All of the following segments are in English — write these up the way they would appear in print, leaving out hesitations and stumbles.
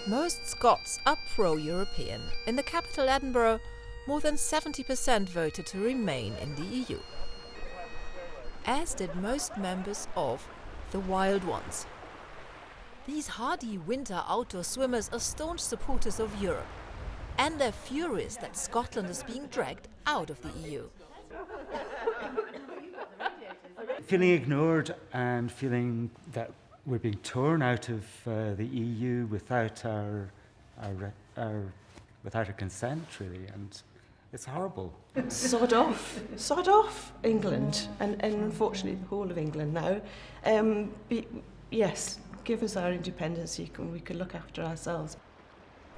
Most Scots are pro-European. In the capital Edinburgh, more than 70% voted to remain in the EU. As did most members of the Wild Ones. These hardy winter outdoor swimmers are staunch supporters of Europe, and they're furious that Scotland is being dragged out of the EU. Feeling ignored and feeling that we're being torn out of the EU without our consent, really, and it's horrible. Sod off, England, and unfortunately the whole of England now. Yes, give us our independence, we can look after ourselves.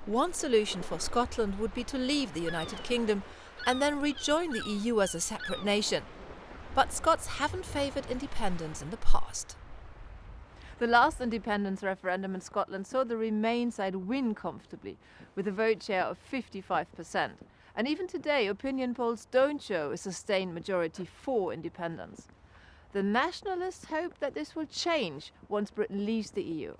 One solution for Scotland would be to leave the United Kingdom and then rejoin the EU as a separate nation. But Scots haven't favoured independence in the past. The last independence referendum in Scotland saw the Remain side win comfortably, with a vote share of 55%. And even today, opinion polls don't show a sustained majority for independence. The nationalists hope that this will change once Britain leaves the EU,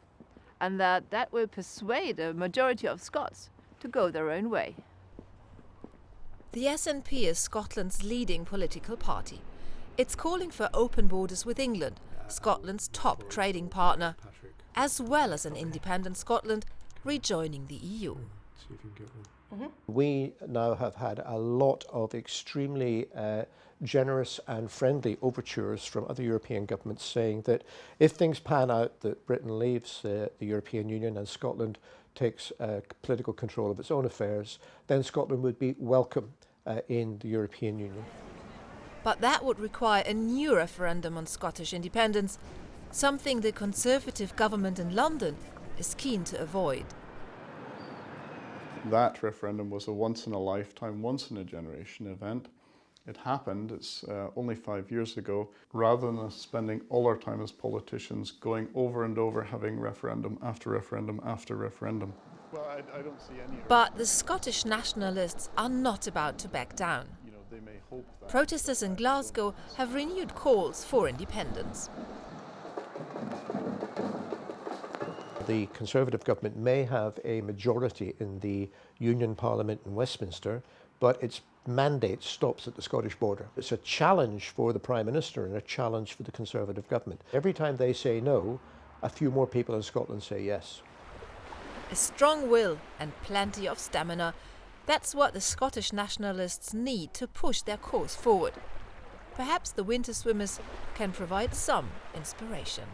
and that will persuade a majority of Scots to go their own way. The SNP is Scotland's leading political party. It's calling for open borders with England, Scotland's top trading partner, as well as an independent Scotland rejoining the EU. We now have had a lot of extremely generous and friendly overtures from other European governments saying that if things pan out that Britain leaves the European Union and Scotland takes political control of its own affairs, then Scotland would be welcome in the European Union. But that would require a new referendum on Scottish independence, something the Conservative government in London is keen to avoid. That referendum was a once-in-a-lifetime, once-in-a-generation event. It happened, it's only 5 years ago. Rather than us spending all our time as politicians going over and over having referendum after referendum after referendum. Well, I don't see any. But the Scottish nationalists are not about to back down. Protesters in Glasgow have renewed calls for independence. The Conservative government may have a majority in the Union Parliament in Westminster, but its mandate stops at the Scottish border. It's a challenge for the Prime Minister and a challenge for the Conservative government. Every time they say no, a few more people in Scotland say yes. A strong will and plenty of stamina. That's what the Scottish nationalists need to push their cause forward. Perhaps the winter swimmers can provide some inspiration.